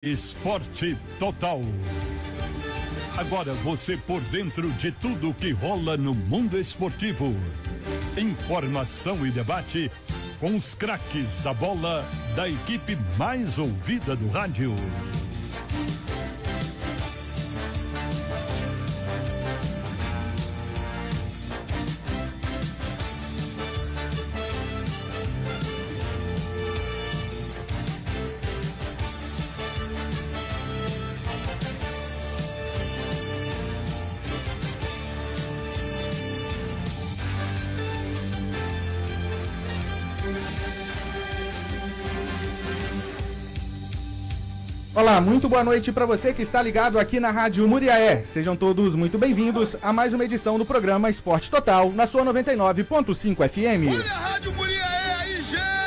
Esporte Total. Agora você por dentro de tudo que rola no mundo esportivo. Informação e debate com os craques da bola da equipe mais ouvida do rádio. Olá, muito boa noite para você que está ligado aqui na Rádio Muriaé. Sejam todos muito bem-vindos a mais uma edição do programa Esporte Total, na sua 99.5 FM. Olha a Rádio Muriaé aí, gente!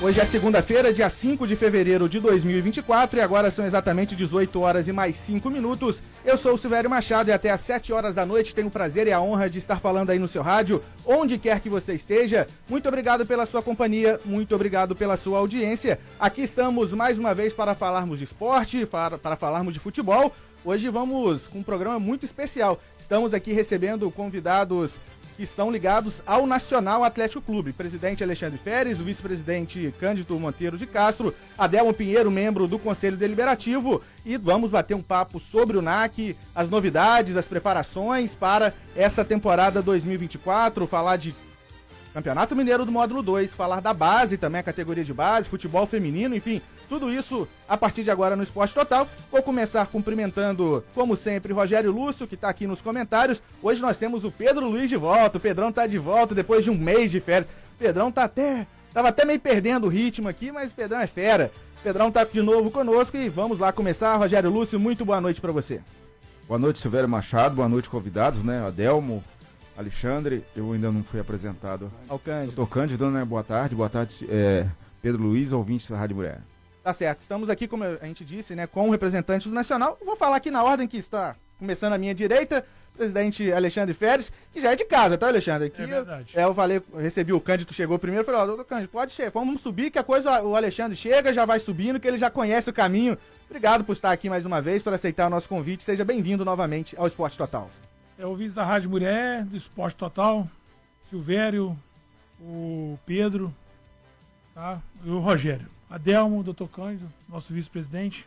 Hoje é segunda-feira, dia 5 de fevereiro de 2024 e agora são exatamente 18 horas e mais 5 minutos. Eu sou o Silvério Machado e até às 7 horas da noite tenho o prazer e a honra de estar falando aí no seu rádio, onde quer que você esteja. Muito obrigado pela sua companhia, muito obrigado pela sua audiência. Aqui estamos mais uma vez para falarmos de esporte, para falarmos de futebol. Hoje vamos com um programa muito especial. Estamos aqui recebendo convidados que estão ligados ao Nacional Atlético Clube. Presidente Alexandre Feres, o vice-presidente Cândido Monteiro de Castro, Adelmo Pinheiro, membro do Conselho Deliberativo, e vamos bater um papo sobre o NAC, as novidades, as preparações para essa temporada 2024, falar de Campeonato Mineiro do Módulo 2, falar da base também, a categoria de base, futebol feminino, enfim, tudo isso a partir de agora no Esporte Total. Vou começar cumprimentando, como sempre, Rogério Lúcio, que está aqui nos comentários. Hoje nós temos o Pedro Luiz de volta, o Pedrão está de volta depois de um mês de férias. O Pedrão tava até meio perdendo o ritmo aqui, mas o Pedrão é fera. O Pedrão está de novo conosco e vamos lá começar. Rogério Lúcio, muito boa noite para você. Boa noite, Silvério Machado, boa noite, convidados, né, Adelmo, Alexandre, eu ainda não fui apresentado. Ao Cândido. Doutor Cândido, né? Boa tarde, Pedro Luiz, ouvintes da Rádio Mulher. Tá certo, estamos aqui, como a gente disse, né, com o representante do Nacional. Vou falar aqui na ordem que está começando à minha direita, presidente Alexandre Feres, que já é de casa, tá, Alexandre? Aqui é verdade. Eu recebi o Cândido, chegou primeiro, falei, doutor Cândido, pode chegar, vamos subir, que a coisa, o Alexandre chega, já vai subindo, que ele já conhece o caminho. Obrigado por estar aqui mais uma vez, por aceitar o nosso convite, seja bem-vindo novamente ao Esporte Total. É o vice da Rádio Mulher, do Esporte Total, Silvério, o Pedro, tá? E o Rogério. Adelmo, o doutor Cândido, nosso vice-presidente.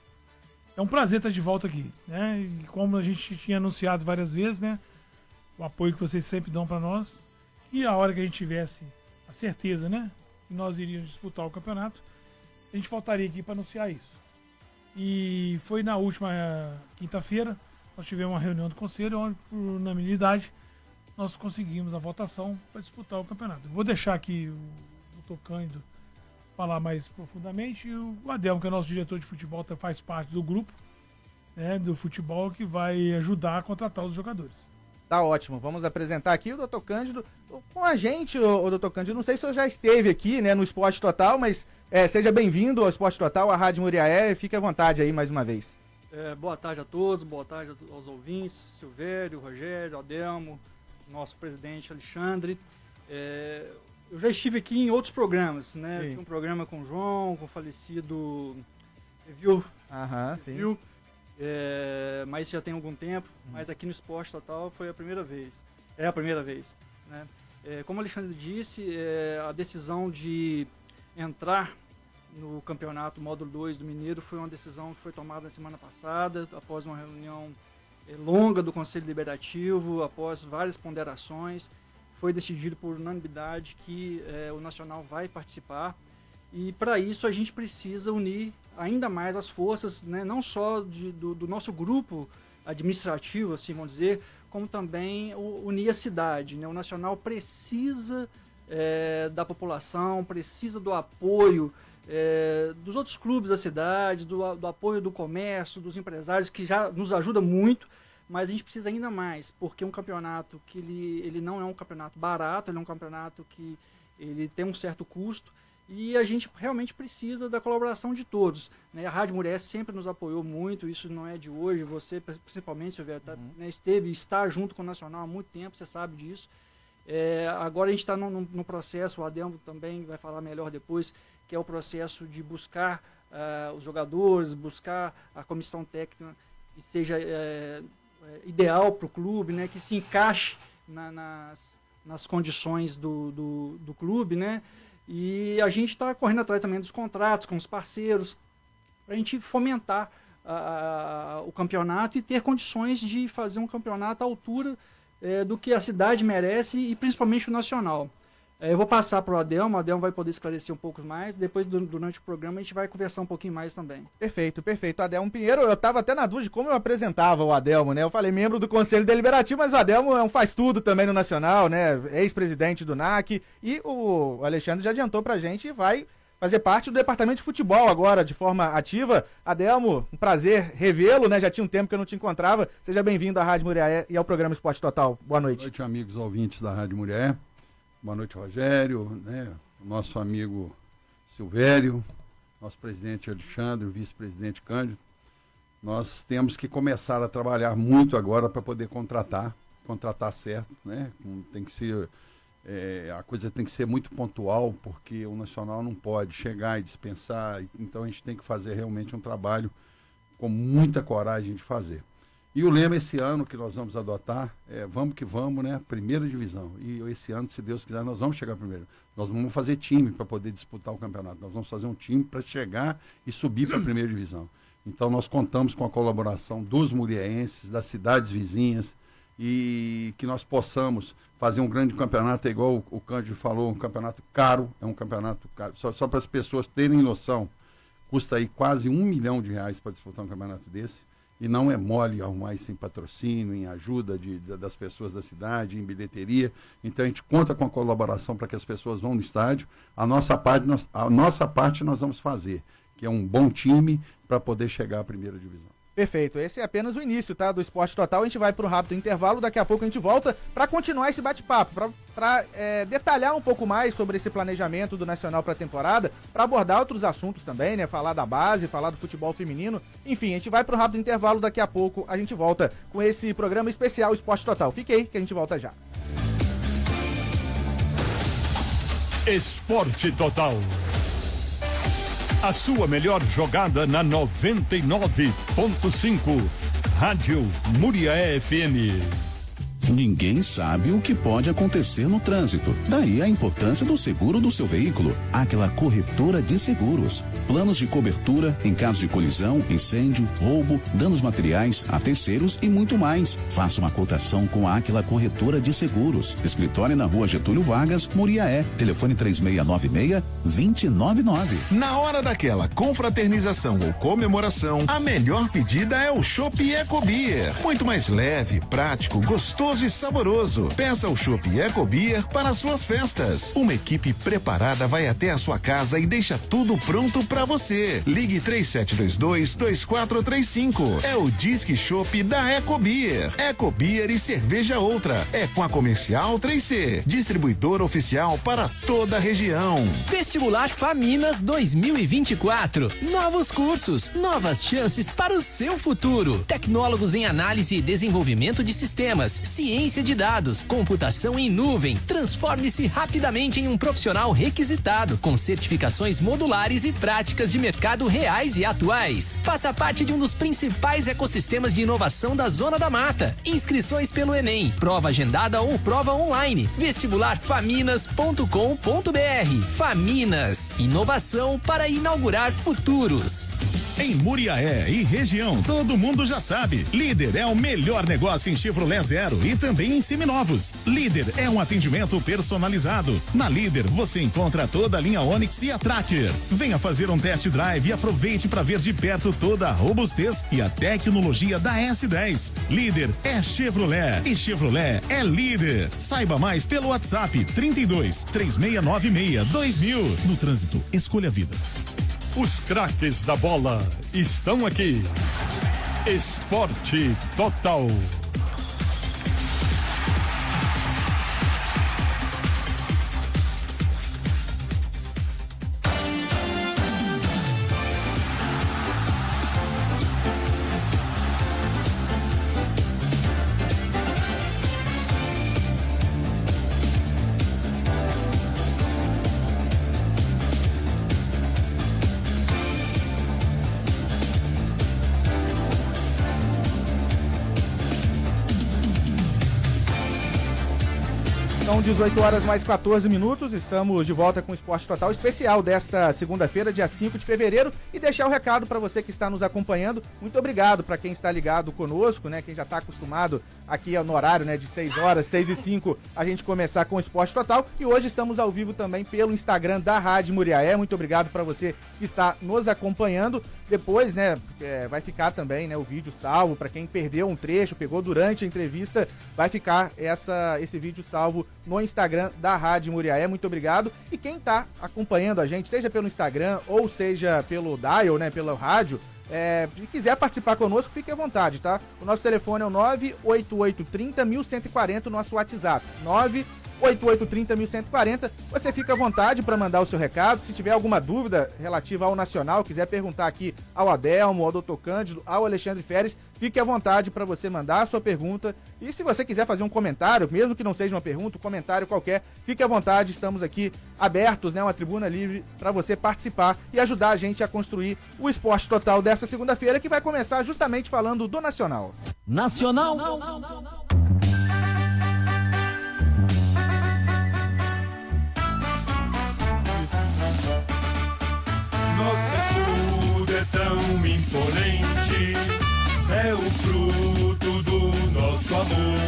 É um prazer estar de volta aqui, né? E como a gente tinha anunciado várias vezes, né? O apoio que vocês sempre dão para nós. E a hora que a gente tivesse a certeza, né? Que nós iríamos disputar o campeonato, a gente voltaria aqui para anunciar isso. E foi na última quinta-feira. Nós tivemos uma reunião do conselho onde, por unanimidade, nós conseguimos a votação para disputar o campeonato. Vou deixar aqui o doutor Cândido falar mais profundamente e o Adelmo, que é nosso diretor de futebol, faz parte do grupo, né, do futebol, que vai ajudar a contratar os jogadores. Tá ótimo, vamos apresentar aqui o doutor Cândido com a gente, o doutor Cândido. Não sei se eu já esteve aqui, né, no Esporte Total, mas seja bem-vindo ao Esporte Total, à Rádio Muriaé, fique à vontade aí mais uma vez. Boa tarde a todos, boa tarde aos ouvintes, Silvério, Rogério, Adelmo, nosso presidente Alexandre. Eu já estive aqui em outros programas, né? Sim. Tinha um programa com o João, com o falecido Viu? Sim. Viu? Mas já tem algum tempo, mas aqui no Esporte Total foi a primeira vez. É a primeira vez, né? Como o Alexandre disse, a decisão de entrar no campeonato Módulo 2 do Mineiro foi uma decisão que foi tomada na semana passada, após uma reunião longa do Conselho Deliberativo, após várias ponderações. Foi decidido por unanimidade que o Nacional vai participar. E para isso a gente precisa unir ainda mais as forças, né, não só do nosso grupo administrativo, assim vamos dizer, como também unir a cidade, né? O Nacional precisa da população, precisa do apoio dos outros clubes da cidade, do apoio do comércio, dos empresários, que já nos ajuda muito, mas a gente precisa ainda mais, porque é um campeonato que ele não é um campeonato barato, ele é um campeonato que ele tem um certo custo, e a gente realmente precisa da colaboração de todos, né? A Rádio Mulher sempre nos apoiou muito, isso não é de hoje, você principalmente, Silvério, né, está junto com o Nacional há muito tempo, você sabe disso. Agora a gente está no processo, o Adelmo também vai falar melhor depois, que é o processo de buscar os jogadores, buscar a comissão técnica que seja ideal para o clube, né, que se encaixe nas condições do clube, né, e a gente está correndo atrás também dos contratos com os parceiros, para a gente fomentar o campeonato e ter condições de fazer um campeonato à altura do que a cidade merece e principalmente o nacional. Eu vou passar para o Adelmo vai poder esclarecer um pouco mais, depois durante o programa a gente vai conversar um pouquinho mais também. Perfeito. Adelmo Pinheiro, eu estava até na dúvida de como eu apresentava o Adelmo, né? Eu falei membro do Conselho Deliberativo, mas o Adelmo é um faz-tudo também no Nacional, né? Ex-presidente do NAC, e o Alexandre já adiantou pra gente e vai fazer parte do departamento de futebol agora, de forma ativa. Adelmo, um prazer revê-lo, né? Já tinha um tempo que eu não te encontrava. Seja bem-vindo à Rádio Muriaé e ao programa Esporte Total. Boa noite. Boa noite, amigos ouvintes da Rádio Muriaé. Boa noite, Rogério, né? Nosso amigo Silvério, nosso presidente Alexandre, o vice-presidente Cândido. Nós temos que começar a trabalhar muito agora para poder contratar certo, né? Tem que ser... a coisa tem que ser muito pontual, porque o Nacional não pode chegar e dispensar, então a gente tem que fazer realmente um trabalho com muita coragem de fazer. E o lema esse ano que nós vamos adotar é vamos que vamos, né? Primeira divisão. E esse ano, se Deus quiser, nós vamos chegar primeiro. Nós vamos fazer time para poder disputar o campeonato. Nós vamos fazer um time para chegar e subir para a primeira divisão. Então nós contamos com a colaboração dos muriaenses, das cidades vizinhas, e que nós possamos fazer um grande campeonato, igual o Cândido falou, um campeonato caro, é um campeonato caro, só para as pessoas terem noção, custa aí quase R$1 milhão para disputar um campeonato desse, e não é mole arrumar isso em patrocínio, em ajuda das pessoas da cidade, em bilheteria. Então a gente conta com a colaboração para que as pessoas vão no estádio. A nossa parte nós vamos fazer, que é um bom time para poder chegar à primeira divisão. Perfeito, esse é apenas o início, tá, do Esporte Total. A gente vai para um rápido intervalo, daqui a pouco a gente volta para continuar esse bate-papo, para detalhar um pouco mais sobre esse planejamento do Nacional para a temporada, para abordar outros assuntos também, né, falar da base, falar do futebol feminino, enfim, a gente vai para um rápido intervalo, daqui a pouco a gente volta com esse programa especial Esporte Total. Fique aí que a gente volta já. Esporte Total. A sua melhor jogada na 99.5. Rádio Muriaé FM. Ninguém sabe o que pode acontecer no trânsito. Daí a importância do seguro do seu veículo. Àquila Corretora de Seguros. Planos de cobertura em caso de colisão, incêndio, roubo, danos materiais a terceiros e muito mais. Faça uma cotação com a Àquila Corretora de Seguros. Escritório na Rua Getúlio Vargas, Muriaé. Telefone 3696-2099. Na hora daquela confraternização ou comemoração, a melhor pedida é o Chopp Ecobeer. Muito mais leve, prático, gostoso e saboroso. Peça o Chopp Ecobeer para suas festas. Uma equipe preparada vai até a sua casa e deixa tudo pronto para você. Ligue 3722-2435. É o Disque Chopp da Ecobeer. Ecobeer e cerveja outra. É com a Comercial 3C, distribuidor oficial para toda a região. Vestibular Faminas 2024. Novos cursos, novas chances para o seu futuro. Tecnólogos em análise e desenvolvimento de sistemas, ciência de dados, computação em nuvem. Transforme-se rapidamente em um profissional requisitado, com certificações modulares e práticas de mercado reais e atuais. Faça parte de um dos principais ecossistemas de inovação da Zona da Mata. Inscrições pelo Enem, prova agendada ou prova online. Vestibularfaminas.com.br. Faminas, inovação para inaugurar futuros. Em Muriaé e região, todo mundo já sabe. Líder é o melhor negócio em Chevrolet Zero e também em seminovos. Líder é um atendimento personalizado. Na Líder você encontra toda a linha Onix e a Tracker. Venha fazer um test drive e aproveite para ver de perto toda a robustez e a tecnologia da S10. Líder é Chevrolet e Chevrolet é líder. Saiba mais pelo WhatsApp 32 3696 2000. No trânsito, escolha a vida. Os craques da bola estão aqui. Esporte Total. São 18 horas mais 14 minutos, estamos de volta com o Esporte Total especial desta segunda-feira, dia 5 de fevereiro, e deixar o recado para você que está nos acompanhando. Muito obrigado para quem está ligado conosco, né? Quem já está acostumado aqui no horário, né, de 6 horas, 6 e 5, a gente começar com o Esporte Total. E hoje estamos ao vivo também pelo Instagram da Rádio Muriaé. Muito obrigado para você que está nos acompanhando. Depois, né, vai ficar também, né, o vídeo salvo para quem perdeu um trecho, pegou durante a entrevista, vai ficar esse vídeo salvo no Instagram da Rádio Muriaé. Muito obrigado. E quem está acompanhando a gente, seja pelo Instagram ou seja pelo dial, né, pelo rádio, se quiser participar conosco, fique à vontade, tá? O nosso telefone é o 98830-1140, nosso WhatsApp, 98830-1140. Você fica à vontade para mandar o seu recado. Se tiver alguma dúvida relativa ao Nacional, quiser perguntar aqui ao Adelmo, ao Dr. Cândido, ao Alexandre Feres, fique à vontade para você mandar a sua pergunta. E se você quiser fazer um comentário, mesmo que não seja uma pergunta, um comentário qualquer, fique à vontade. Estamos aqui abertos, né, uma tribuna livre para você participar e ajudar a gente a construir o Esporte Total dessa segunda-feira, que vai começar justamente falando do Nacional. Nacional. Nosso escudo é tão imponente, é o fruto do nosso amor.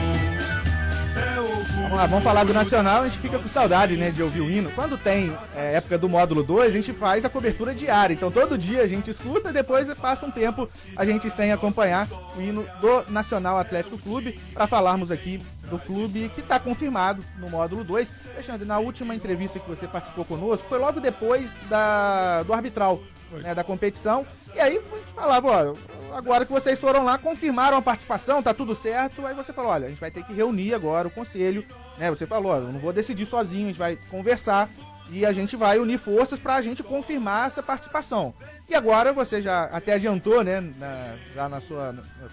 Vamos lá, vamos falar do Nacional. A gente fica com saudade, né, de ouvir o hino. Quando tem época do módulo 2, a gente faz a cobertura diária. Então todo dia a gente escuta, depois passa um tempo a gente sem acompanhar o hino do Nacional Atlético Clube, para falarmos aqui do clube que está confirmado no módulo 2. Alexandre, na última entrevista que você participou conosco, foi logo depois do arbitral, né, da competição. E aí a gente falava, ó, agora que vocês foram lá, confirmaram a participação, tá tudo certo. Aí você falou, olha, a gente vai ter que reunir agora o conselho, né? Você falou, ó, eu não vou decidir sozinho, a gente vai conversar e a gente vai unir forças pra gente confirmar essa participação. E agora você já até adiantou, né,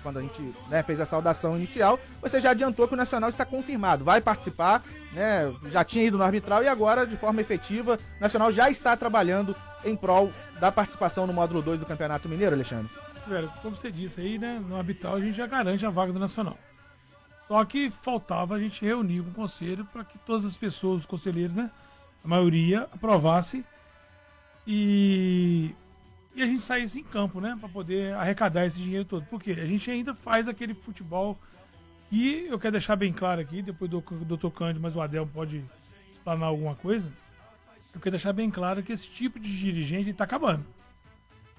quando a gente, né, fez a saudação inicial, você já adiantou que o Nacional está confirmado, vai participar, né, já tinha ido no arbitral e agora, de forma efetiva, o Nacional já está trabalhando em prol da participação no módulo 2 do Campeonato Mineiro, Alexandre. Velho, como você disse aí, né, no arbitral a gente já garante a vaga do Nacional. Só que faltava a gente reunir com o conselho para que todas as pessoas, os conselheiros, né, a maioria, aprovasse e a gente saísse em campo, né, para poder arrecadar esse dinheiro todo. Porque a gente ainda faz aquele futebol que eu quero deixar bem claro aqui, depois do Dr. Cândido, mas o Adel pode explanar alguma coisa. Eu quero deixar bem claro que esse tipo de dirigente está acabando.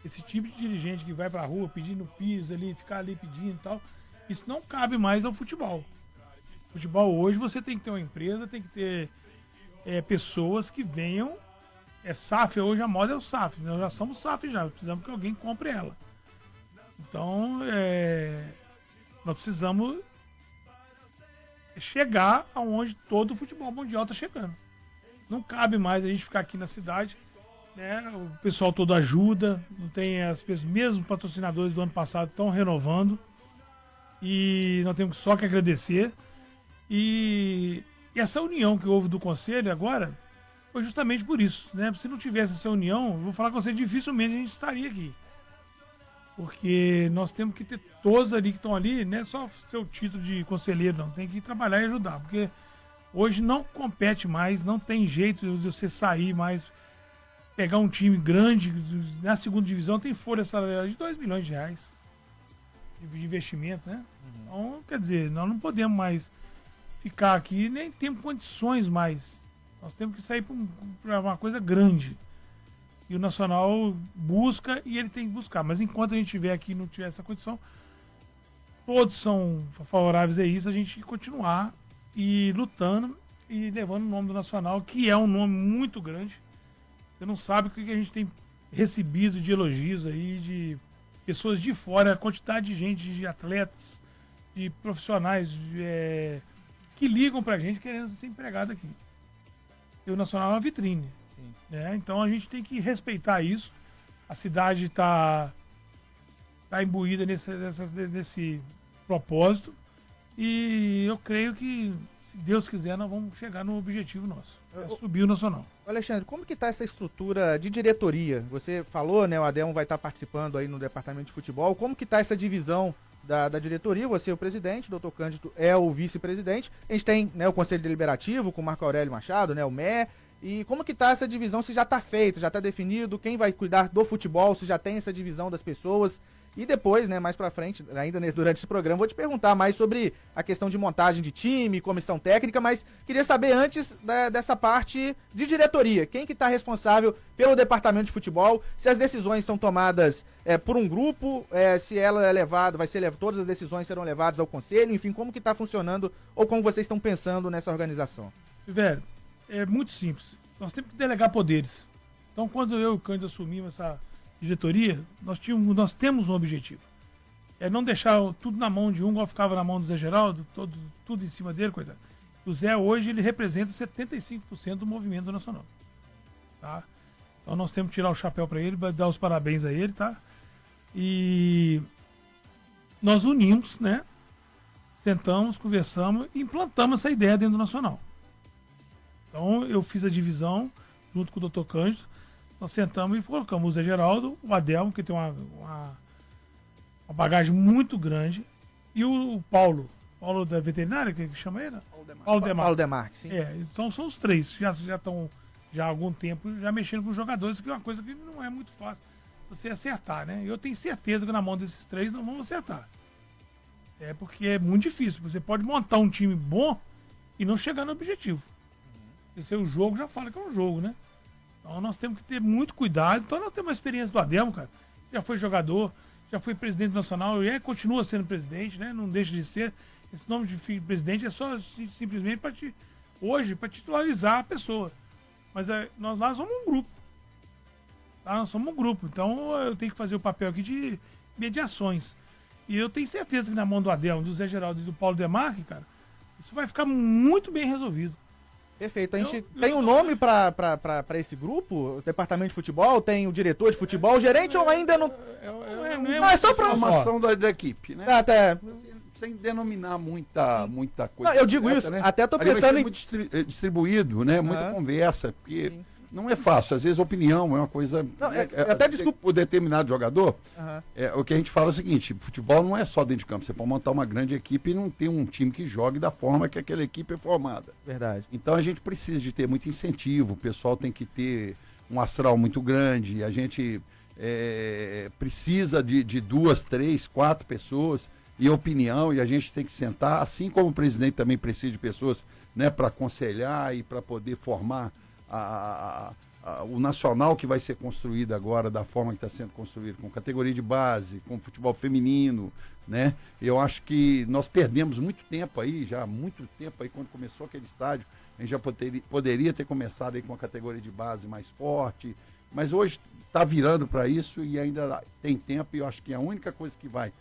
Esse tipo de dirigente que vai pra rua pedindo piso ali, ficar ali pedindo e tal, isso não cabe mais ao futebol. Futebol hoje você tem que ter uma empresa, tem que ter pessoas que venham. SAF, hoje a moda é o SAF, nós já somos SAF já, precisamos que alguém compre ela. Então, nós precisamos chegar aonde todo o futebol mundial está chegando. Não cabe mais a gente ficar aqui na cidade, né? O pessoal todo ajuda, não tem as pessoas, mesmo patrocinadores do ano passado estão renovando e nós temos só que agradecer. E essa união que houve do conselho agora foi justamente por isso, né? Se não tivesse essa união, eu vou falar com você, dificilmente a gente estaria aqui. Porque nós temos que ter todos ali que estão ali, não é só seu título de conselheiro, não. Tem que trabalhar e ajudar. Porque hoje não compete mais, não tem jeito de você sair mais, pegar um time grande, na segunda divisão tem folha salarial de 2 milhões de reais de investimento, né? Então, quer dizer, nós não podemos mais ficar aqui, nem temos condições mais. Nós temos que sair para uma coisa grande. E o Nacional busca e ele tem que buscar. Mas enquanto a gente estiver aqui e não tiver essa condição, todos são favoráveis a isso, a gente continuar e lutando e levando o nome do Nacional, que é um nome muito grande. Você não sabe o que a gente tem recebido de elogios aí, de pessoas de fora, a quantidade de gente, de atletas, de profissionais que ligam pra gente querendo ser empregado aqui. E o Nacional é uma vitrine. Né? Então a gente tem que respeitar isso. A cidade está imbuída nesse propósito. E eu creio que, se Deus quiser, nós vamos chegar no objetivo nosso. Subir o Nacional. Alexandre, como que está essa estrutura de diretoria? Você falou, né, o Adelmo vai estar participando aí no departamento de futebol. Como que está essa divisão da diretoria, você é o presidente, o Dr. Cândido é o vice-presidente. A gente tem, né, o Conselho Deliberativo com o Marco Aurélio Machado, né, o MER. E como que tá essa divisão, se já está feita, já está definido, quem vai cuidar do futebol, se já tem essa divisão das pessoas. E depois, né, mais pra frente, ainda durante esse programa, vou te perguntar mais sobre a questão de montagem de time, comissão técnica, mas queria saber antes dessa parte de diretoria. Quem que tá responsável pelo departamento de futebol, se as decisões são tomadas por um grupo, se ela é levada, todas as decisões serão levadas ao conselho, enfim, como que tá funcionando ou como vocês estão pensando nessa organização? Velho, é muito simples. Nós temos que delegar poderes. Então, quando eu e o Cândido assumimos essa diretoria, nós temos um objetivo. É não deixar tudo na mão de um, igual ficava na mão do Zé Geraldo, tudo em cima dele, coitado. O Zé hoje, ele representa 75% do movimento nacional. Tá? Então nós temos que tirar o chapéu para ele, dar os parabéns a ele, tá? E nós unimos, né? Sentamos, conversamos e implantamos essa ideia dentro do Nacional. Então eu fiz a divisão junto com o Dr. Cândido. Nós sentamos e colocamos o Zé Geraldo, o Adelmo, que tem uma bagagem muito grande, e o Paulo da veterinária, que chama ele? Paulo Demarque, sim. Então são os três, já estão já há algum tempo já mexendo com os jogadores, que é uma coisa que não é muito fácil você acertar, né? Eu tenho certeza que na mão desses três nós vamos acertar. Porque é muito difícil, você pode montar um time bom e não chegar no objetivo. Esse é o jogo, já fala que é um jogo, né? Então nós temos que ter muito cuidado. Então nós temos a experiência do Adelmo, cara. Já foi jogador, já foi presidente nacional e continua sendo presidente, né? Não deixa de ser. Esse nome de presidente é só simplesmente para titularizar a pessoa. Mas nós lá somos um grupo. Tá? Nós somos um grupo. Então eu tenho que fazer o papel aqui de mediações. E eu tenho certeza que na mão do Adelmo, do Zé Geraldo e do Paulo Demarque, cara, isso vai ficar muito bem resolvido. Perfeito. A gente tem um nome para esse grupo? O departamento de futebol? Tem o diretor de futebol? O gerente ou ainda não? Não, é só para a formação da equipe, né? Até... Sem denominar muita coisa. Não, eu digo isso, né? Até tô pensando em... muito distribuído, né? Muita conversa, porque não é fácil. Às vezes a opinião é uma coisa... Não, até desculpa... Por determinado jogador, o que a gente fala é o seguinte, futebol não é só dentro de campo. Você pode montar uma grande equipe e não ter um time que jogue da forma que aquela equipe é formada. Verdade. Então a gente precisa de ter muito incentivo, o pessoal tem que ter um astral muito grande, a gente precisa de 2, 3, 4 pessoas e opinião, e a gente tem que sentar, assim como o presidente também precisa de pessoas, né, para aconselhar e para poder formar o nacional que vai ser construído agora da forma que está sendo construído, com categoria de base, com futebol feminino, né? Eu acho que nós perdemos muito tempo aí, quando começou aquele estádio, a gente já poderia ter começado aí com a categoria de base mais forte, mas hoje está virando para isso e ainda tem tempo, e eu acho que a única coisa que vai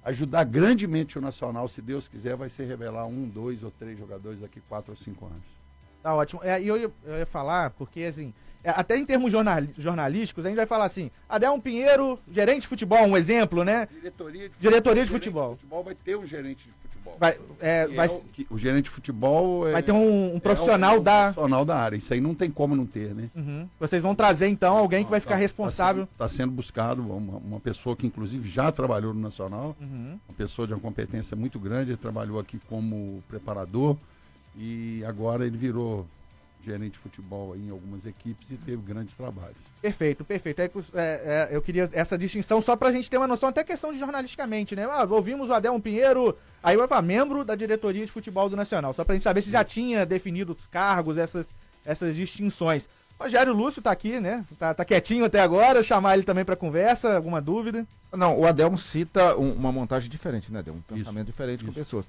ajudar grandemente o Nacional, se Deus quiser, vai ser revelar 1, 2 ou 3 jogadores daqui 4 ou 5 anos. Tá ótimo. E eu ia falar, porque assim, até em termos jornalísticos, a gente vai falar assim, Adelmo Pinheiro, gerente de futebol, um exemplo, né? Diretoria de futebol. O futebol vai ter um gerente de futebol. O gerente de futebol vai ter um profissional profissional da área. Isso aí não tem como não ter, né? Uhum. Vocês vão trazer, então, alguém que vai ficar responsável. Está sendo buscado uma pessoa que, inclusive, já trabalhou no Nacional, uma pessoa de uma competência muito grande, ele trabalhou aqui como preparador, e agora ele virou gerente de futebol aí em algumas equipes e teve grandes trabalhos. Perfeito. Eu queria essa distinção só pra gente ter uma noção, até questão de jornalisticamente, né? Ouvimos o Adelmo Pinheiro, aí vai falar membro da diretoria de futebol do Nacional, só pra gente saber se já tinha definido os cargos, essas distinções. Rogério Lúcio tá aqui, né? Tá quietinho até agora, chamar ele também pra conversa, alguma dúvida? Não, o Adelmo cita uma montagem diferente, né? Um pensamento diferente com pessoas.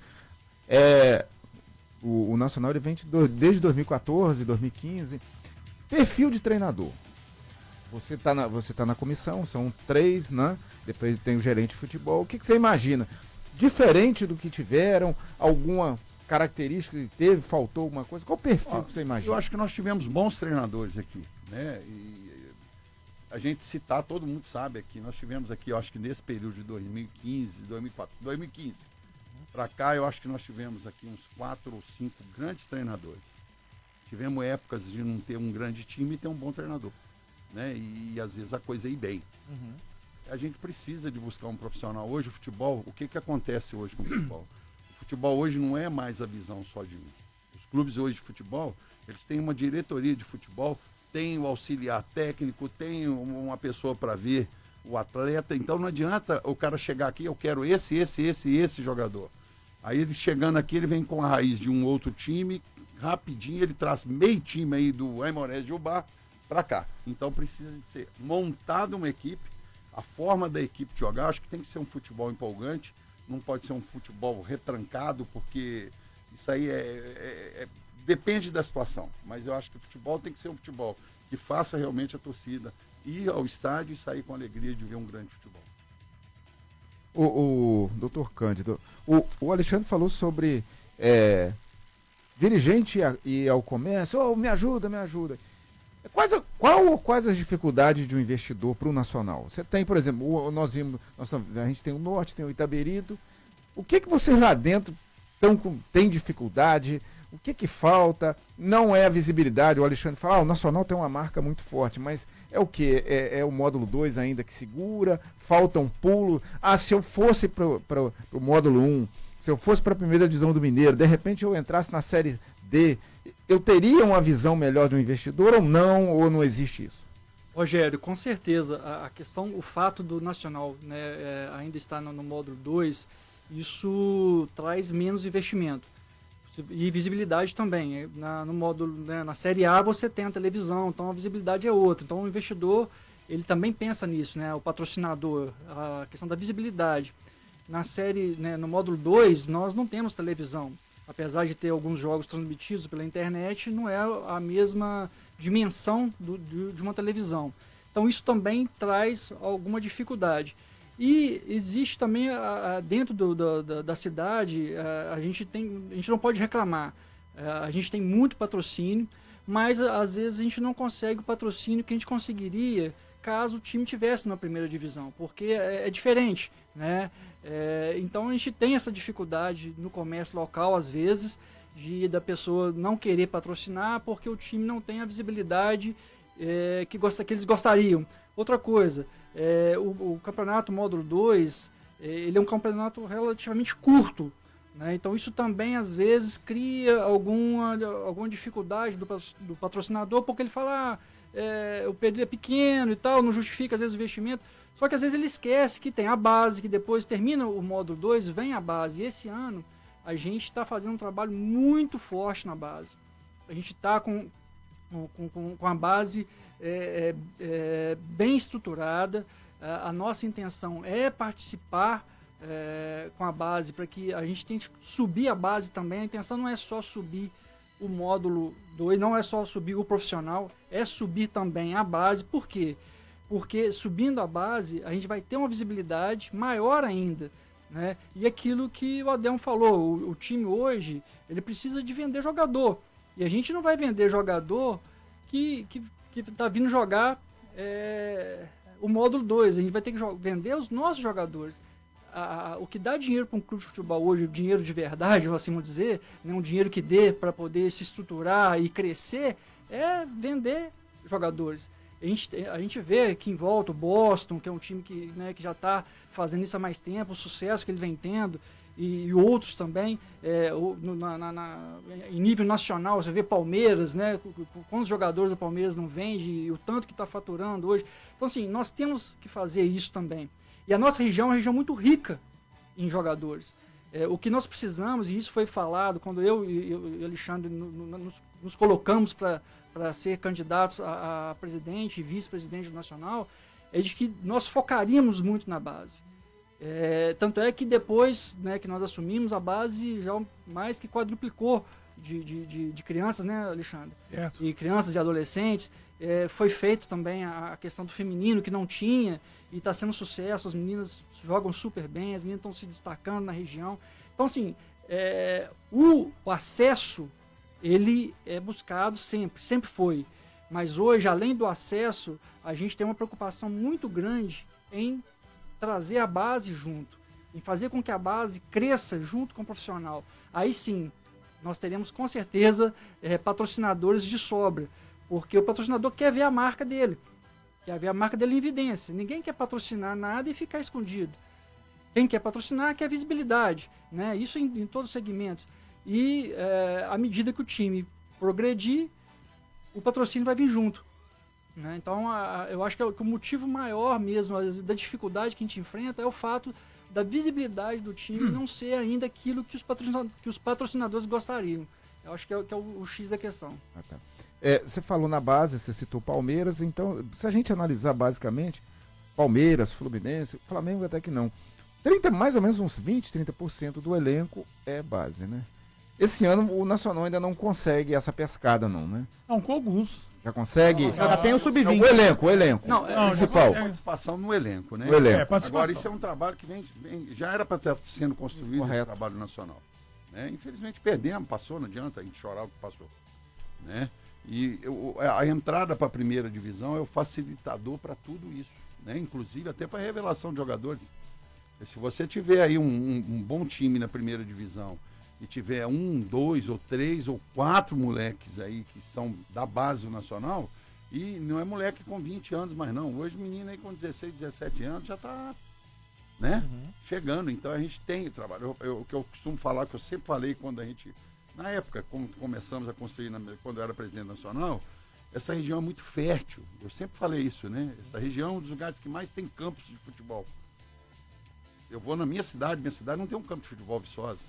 O Nacional ele vem desde 2014, 2015. Perfil de treinador. Você tá na comissão, são 3, né? Depois tem o gerente de futebol. O que você imagina? Diferente do que tiveram? Alguma característica que teve? Faltou alguma coisa? Qual o perfil que você imagina? Eu acho que nós tivemos bons treinadores aqui, né? E a gente citar, todo mundo sabe aqui. Nós tivemos aqui, eu acho que nesse período de 2015 para cá, eu acho que nós tivemos aqui uns 4 ou 5 grandes treinadores. Tivemos épocas de não ter um grande time e ter um bom treinador, né? E às vezes a coisa ia bem. a gente precisa de buscar um profissional. Hoje o futebol, o que acontece hoje com o futebol? O futebol hoje não é mais a visão só de um. Os clubes hoje de futebol, eles têm uma diretoria de futebol, tem o auxiliar técnico, tem uma pessoa para ver o atleta, então não adianta o cara chegar aqui, eu quero esse jogador. Aí ele chegando aqui, ele vem com a raiz de um outro time, rapidinho ele traz meio time aí do Aimoré de Ubá para cá. Então precisa de ser montada uma equipe, a forma da equipe jogar, acho que tem que ser um futebol empolgante, não pode ser um futebol retrancado, porque isso aí depende da situação, mas eu acho que o futebol tem que ser um futebol que faça realmente a torcida ir ao estádio e sair com alegria de ver um grande futebol. O doutor Cândido, o Alexandre falou sobre dirigente ir ao comércio, me ajuda. Quais as dificuldades de um investidor para o Nacional? Você tem, por exemplo, a gente tem o Norte, tem o Itaberido. O que vocês lá dentro tem dificuldade? O que falta? Não é a visibilidade. O Alexandre fala, o Nacional tem uma marca muito forte, mas é o quê? É o módulo 2 ainda que segura? Falta um pulo? Se eu fosse para o módulo 1, se eu fosse para a primeira divisão do Mineiro, de repente eu entrasse na Série D, eu teria uma visão melhor de um investidor ou não existe isso? Rogério, com certeza, o fato do Nacional, né, ainda estar no módulo 2, isso traz menos investimento. E visibilidade também. No módulo, né, na Série A você tem a televisão, então a visibilidade é outra. Então o investidor, ele também pensa nisso, né? O patrocinador, a questão da visibilidade. Na série, né, no módulo 2, nós não temos televisão. Apesar de ter alguns jogos transmitidos pela internet, não é a mesma dimensão de uma televisão. Então isso também traz alguma dificuldade. E existe também, dentro da cidade, a gente não pode reclamar. A gente tem muito patrocínio, mas às vezes a gente não consegue o patrocínio que a gente conseguiria caso o time tivesse na primeira divisão, porque é diferente, né? Então a gente tem essa dificuldade no comércio local, às vezes, da pessoa não querer patrocinar porque o time não tem a visibilidade que eles gostariam. Outra coisa, o campeonato módulo 2, ele é um campeonato relativamente curto, né? Então isso também às vezes cria alguma dificuldade do patrocinador, porque ele fala, o período é pequeno e tal, não justifica às vezes o investimento, só que às vezes ele esquece que tem a base, que depois termina o módulo 2, vem a base, e esse ano a gente está fazendo um trabalho muito forte na base. A gente está com a base bem estruturada. A nossa intenção é participar com a base para que a gente tente subir a base também. A intenção não é só subir o módulo 2, não é só subir o profissional, é subir também a base. Por quê? Porque subindo a base a gente vai ter uma visibilidade maior ainda, né? E aquilo que o Adelmo falou, o time hoje ele precisa de vender jogador. E a gente não vai vender jogador que está vindo jogar o módulo 2. A gente vai ter que vender os nossos jogadores. O que dá dinheiro para um clube de futebol hoje, dinheiro de verdade, assim vamos dizer, né, um dinheiro que dê para poder se estruturar e crescer, é vender jogadores. A gente vê que em volta o Boston, que é um time que já está fazendo isso há mais tempo, o sucesso que ele vem tendo, e outros também, em nível nacional, você vê Palmeiras, né, quantos jogadores do Palmeiras não vende, e o tanto que está faturando hoje. Então, assim, nós temos que fazer isso também. E a nossa região é uma região muito rica em jogadores. O que nós precisamos, e isso foi falado quando eu e o Alexandre nos colocamos para ser candidatos a presidente e vice-presidente do Nacional, é de que nós focaríamos muito na base. Tanto é que depois, né, que nós assumimos, a base já mais que quadruplicou de crianças, né, Alexandre? Certo. E crianças e adolescentes. Foi feito também a questão do feminino, que não tinha, e está sendo sucesso. As meninas jogam super bem, as meninas estão se destacando na região. Então, assim, o acesso, ele é buscado sempre foi. Mas hoje, além do acesso, a gente tem uma preocupação muito grande em trazer a base junto, em fazer com que a base cresça junto com o profissional. Aí sim, nós teremos com certeza patrocinadores de sobra, porque o patrocinador quer ver a marca dele. que é a marca dele em evidência. Ninguém quer patrocinar nada e ficar escondido. Quem quer patrocinar quer visibilidade, né? Isso em todos os segmentos. E à medida que o time progredir, o patrocínio vai vir junto, né? Então, eu acho que o motivo maior mesmo da dificuldade que a gente enfrenta é o fato da visibilidade do time não ser ainda aquilo que os patrocinadores gostariam. Eu acho que é o X da questão. Tá. Você falou na base, você citou Palmeiras, então, se a gente analisar basicamente, Palmeiras, Fluminense, Flamengo até que não. Mais ou menos uns 20, 30% do elenco é base, né? Esse ano o Nacional ainda não consegue essa pescada, não, né? Não, com alguns. Já consegue? Já tem o sub-20. O elenco. Não, principal. Participação no elenco, né? O elenco. Agora, isso é um trabalho que já era para estar sendo construído, correto, esse trabalho nacional. Né? Infelizmente perdemos, passou, não adianta a gente chorar o que passou. Né? E a entrada para a primeira divisão é o facilitador para tudo isso, né? Inclusive até para a revelação de jogadores. Se você tiver aí um bom time na primeira divisão e tiver 1, 2 ou 3 ou 4 moleques aí que são da base do Nacional, e não é moleque com 20 anos mais não, hoje menino aí com 16, 17 anos já está, né, chegando. Então a gente tem trabalho. O que eu costumo falar, que eu sempre falei quando a gente, na época, quando começamos a construir, quando eu era presidente nacional, essa região é muito fértil. Eu sempre falei isso, né? Essa região é um dos lugares que mais tem campos de futebol. Eu vou na minha cidade não tem um campo de futebol Viçosa.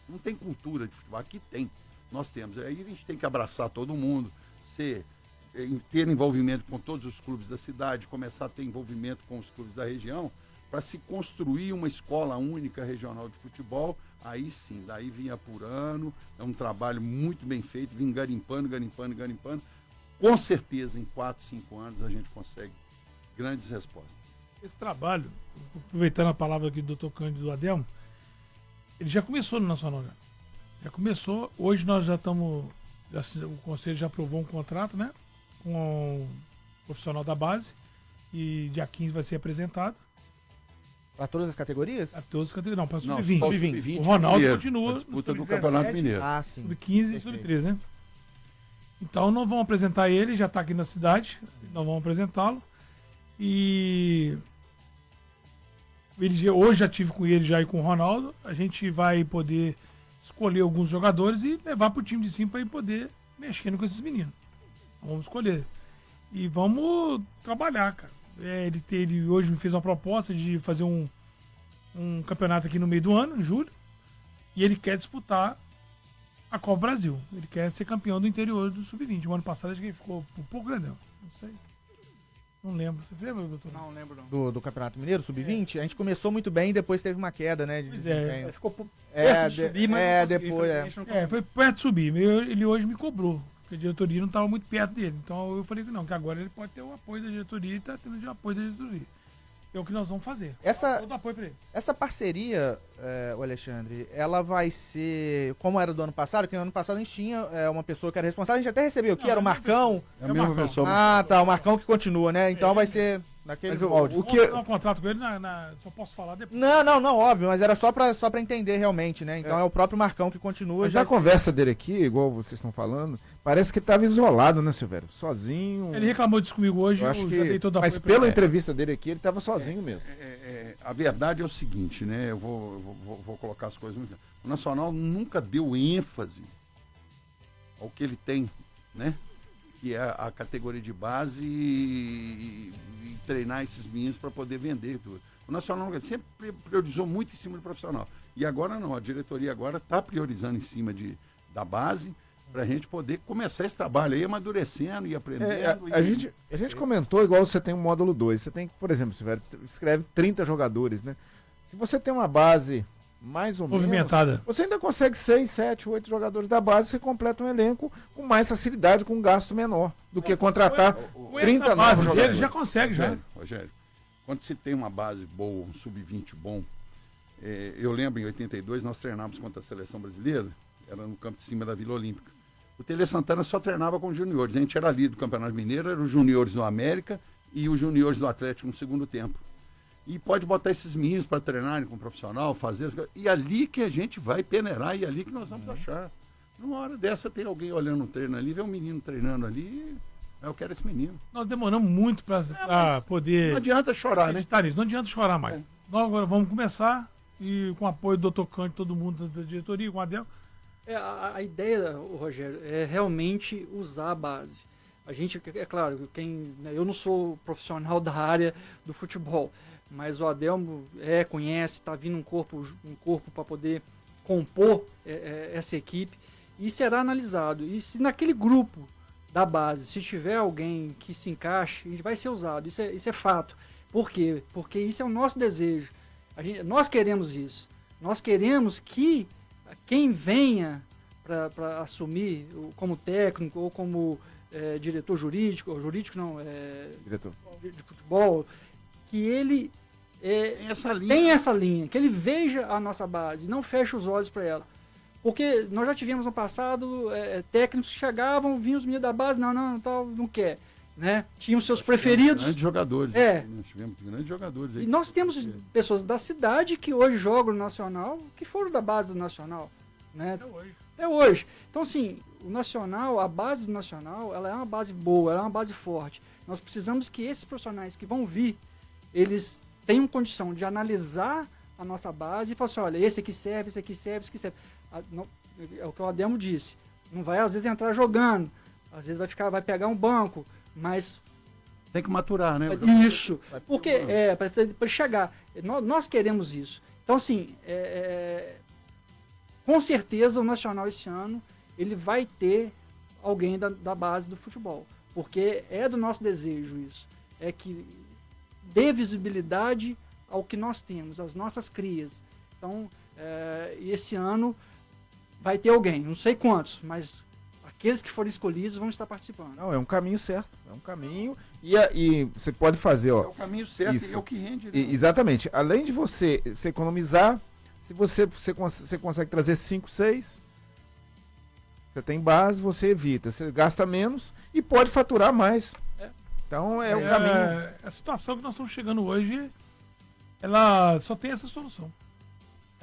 Não tem cultura de futebol. Aqui tem. Nós temos. Aí a gente tem que abraçar todo mundo, ter envolvimento com todos os clubes da cidade, começar a ter envolvimento com os clubes da região, para se construir uma escola única regional de futebol. Aí sim, daí vinha apurando, é um trabalho muito bem feito, vim garimpando. Com certeza, em 4, 5 anos, a gente consegue grandes respostas. Esse trabalho, aproveitando a palavra aqui do Dr. Cândido do Adelmo, ele já começou no Nacional. Já começou. Hoje nós já estamos. O Conselho já aprovou um contrato, né? Com o profissional da base. E dia 15 vai ser apresentado. Para todas as categorias? Para todas as categorias. Não, para o Não, sub-20. O Ronaldo continua. A disputa do Campeonato Mineiro. Sim. Sub-15 e sub-13, né? Então nós vamos apresentar ele, já está aqui na cidade. Nós vamos apresentá-lo. E hoje já tive com ele já e com o Ronaldo. A gente vai poder escolher alguns jogadores e levar para o time de cima para poder mexendo com esses meninos. Vamos escolher. E vamos trabalhar, cara. Ele hoje me fez uma proposta de fazer um campeonato aqui no meio do ano, em julho. E ele quer disputar a Copa Brasil. Ele quer ser campeão do interior do Sub-20. O ano passado acho que ele ficou um pouco grandão. Não sei. Não lembro. Você lembra, doutor? Não lembro não. Do Campeonato Mineiro, Sub-20? A gente começou muito bem e depois teve uma queda, né? De desempenho. Ficou perto de subir, mas depois. Foi perto de subir. Ele hoje me cobrou, porque a diretoria não estava muito perto dele. Então eu falei que não, que agora ele pode ter o apoio da diretoria e está tendo o apoio da diretoria. É o que nós vamos fazer. Todo apoio para ele. Essa parceria, o Alexandre, ela vai ser como era do ano passado, que no ano passado a gente tinha uma pessoa que era responsável, a gente até recebeu aqui, era o Marcão. É a mesma pessoa. Ah, tá, o Marcão que continua, né? Então vai ser naquele molde. O que um contrato com ele, só posso falar depois. Não, óbvio, mas era só pra entender realmente, né? Então é o próprio Marcão que continua. Mas já a conversa dele aqui, igual vocês estão falando, parece que estava isolado, né, Silvério? Sozinho. Ele reclamou disso comigo hoje, eu já dei toda a mas pela entrevista dele aqui, ele estava sozinho mesmo. A verdade é o seguinte, né? Eu vou colocar as coisas muito. O Nacional nunca deu ênfase ao que ele tem, né? Que é a categoria de base e treinar esses meninos para poder vender tudo. O Nacional sempre priorizou muito em cima do profissional. E agora não, a diretoria agora está priorizando em cima da base para a gente poder começar esse trabalho aí, amadurecendo e aprendendo. A gente comentou, igual você tem o módulo 2, você tem, por exemplo, você escreve 30 jogadores, né? Se você tem uma base mais ou movimentada, menos, você ainda consegue 6, 7, 8 jogadores da base, você completa um elenco com mais facilidade, com um gasto menor, do que contratar 30 novos jogadores. Já consegue, Rogério, quando se tem uma base boa, um sub-20 bom, eu lembro em 82, nós treinávamos contra a seleção brasileira, era no campo de cima da Vila Olímpica. O Tele Santana só treinava com os juniores. A gente era líder do Campeonato Mineiro, eram os juniores do América e os juniores do Atlético no segundo tempo. E pode botar esses meninos para treinarem com o profissional, fazer. E ali que a gente vai peneirar, e ali que nós vamos achar. Numa hora dessa tem alguém olhando o treino ali, vê um menino treinando ali, Eu quero esse menino. Nós demoramos muito para poder... Não adianta chorar, né? acreditar nisso. Não adianta chorar mais. Nós agora vamos começar e com o apoio do Dr. Cândido, todo mundo da diretoria, com o Adel. A ideia, Rogério, é realmente usar a base. A gente, é claro, eu não sou profissional da área do futebol, mas o Adelmo conhece, está vindo um corpo para poder compor essa equipe e será analisado. E se naquele grupo da base, se tiver alguém que se encaixe, vai ser usado. Isso é fato. Por quê? Porque isso é o nosso desejo. Nós queremos isso. Nós queremos que quem venha para assumir como técnico ou como diretor jurídico Diretor de futebol, que ele tem essa linha, que ele veja a nossa base, não feche os olhos para ela. Porque nós já tivemos no passado técnicos que chegavam, vinham os meninos da base, não quer. Né? Tinham seus preferidos. Grandes jogadores. Nós tivemos grandes jogadores. Aí. E nós temos pessoas da cidade que hoje jogam no Nacional, que foram da base do Nacional. Né? Até hoje. Então, assim, o Nacional, a base do Nacional, ela é uma base boa, ela é uma base forte. Nós precisamos que esses profissionais que vão vir, eles tenham condição de analisar a nossa base e falar assim, olha, esse aqui serve, esse aqui serve, esse aqui serve. É o que o Ademo disse. Não vai, às vezes, entrar jogando. Às vezes vai pegar um banco. Mas tem que maturar, né? Isso, porque para chegar, nós queremos isso. Então, assim, com certeza o Nacional esse ano ele vai ter alguém da base do futebol, porque é do nosso desejo isso, é que dê visibilidade ao que nós temos, às nossas crias. Então, e esse ano vai ter alguém, não sei quantos, mas aqueles que forem escolhidos vão estar participando. Não, é um caminho certo. É um caminho. E você pode fazer, ó. É o caminho certo e é o que rende. Né? Exatamente. Além de você economizar, se você consegue trazer 5, 6, você tem base, você evita. Você gasta menos e pode faturar mais. Então é o caminho. A situação que nós estamos chegando hoje, ela só tem essa solução.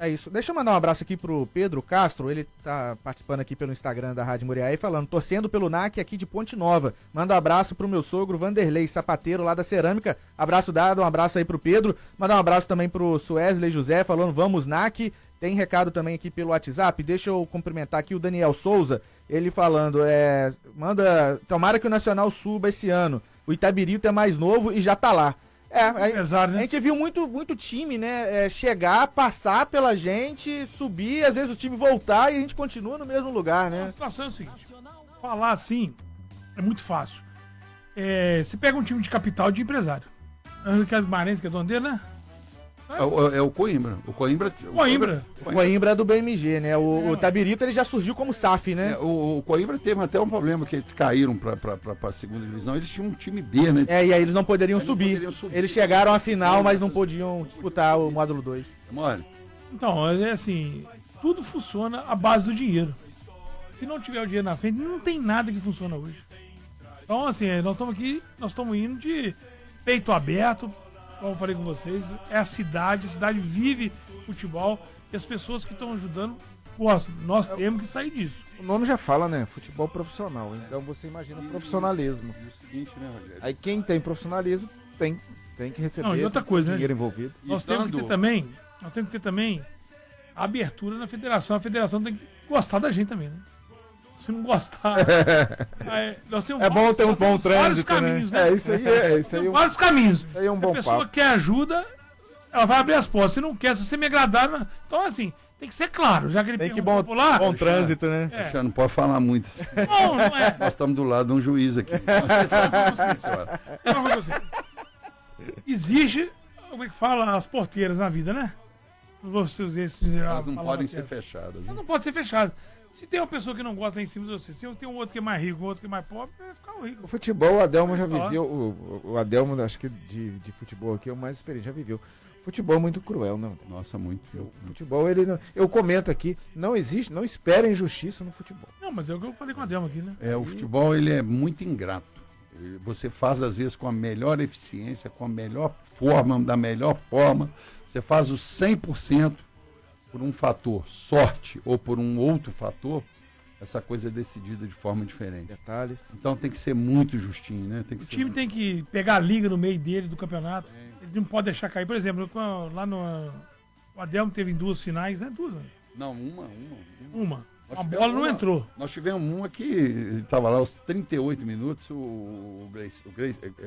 É isso. Deixa eu mandar um abraço aqui pro Pedro Castro, ele tá participando aqui pelo Instagram da Rádio Muriaé, falando, torcendo pelo NAC aqui de Ponte Nova. Manda um abraço pro meu sogro Vanderlei, sapateiro lá da Cerâmica. Abraço dado, um abraço aí pro Pedro. Mandar um abraço também pro Suesley José, falando, vamos NAC. Tem recado também aqui pelo WhatsApp, deixa eu cumprimentar aqui o Daniel Souza, ele falando, tomara que o Nacional suba esse ano. O Itabirito é mais novo e já tá lá. Pesado, né? A gente viu muito time, né, chegar, passar pela gente, subir, às vezes o time voltar e a gente continua no mesmo lugar, né? A situação é o seguinte, falar assim é muito fácil. Você pega um time de capital de empresário. Que é o Marense, que é dono dele, né? É o Coimbra. O Coimbra é do BMG, né? O Tabirito ele já surgiu como SAF, né? O Coimbra teve até um problema que eles caíram pra segunda divisão. Eles tinham um time B, né? E aí eles não poderiam subir. Eles chegaram à final, mas não podiam disputar o módulo 2. Mole. Então, é assim, tudo funciona à base do dinheiro. Se não tiver o dinheiro na frente, não tem nada que funciona hoje. Então, assim, nós estamos indo de peito aberto. Como eu falei com vocês, a cidade vive futebol e as pessoas que estão ajudando gostam. Nós temos que sair disso. O nome já fala, né? Futebol profissional. Então você imagina profissionalismo. E o seguinte, né, Rogério? Aí quem tem profissionalismo tem que receber. Não, e outra coisa, dinheiro né? envolvido. Nós temos que ter também a abertura na federação. A federação tem que gostar da gente também, né? Se não gostar. Nós temos bom ter um bom trânsito, caminhos, né? Isso aí. Tem vários caminhos. Aí é um se bom a pessoa papo. quer ajuda, ela vai abrir as portas. Se não quer, se você me agradar. Então, assim, tem que ser claro. Já que ele tem que bom trânsito, né? Já não pode falar muito. Não é. Nós estamos do lado de um juiz aqui. Exige, como é que fala, as porteiras na vida, né? Não vou dizer elas não podem ser fechadas. Não pode ser fechada. Se tem uma pessoa que não gosta lá em cima de você, se tem um outro que é mais rico, um outro que é mais pobre, vai ficar horrível. O futebol, o Adelmo já viveu. O Adelmo, acho que de futebol aqui é o mais experiente, já viveu. Futebol é muito cruel, não? Nossa, muito. O futebol, ele não. Eu comento aqui, não existe, não esperem injustiça no futebol. Não, mas é o que eu falei com o Adelmo aqui, né? O futebol, ele é muito ingrato. Você faz, às vezes, com a melhor eficiência, com a melhor forma, da melhor forma. Você faz os 100%. Por um fator sorte ou por um outro fator, essa coisa é decidida de forma diferente. Detalhes. Então tem que ser muito justinho, né? O time tem que pegar a liga no meio dele, do campeonato. Ele não pode deixar cair. Por exemplo, lá no... O Adelmo teve em 2 finais, né? 2, né? Não, uma. A bola não entrou. Nós tivemos uma que estava lá aos 38 minutos, o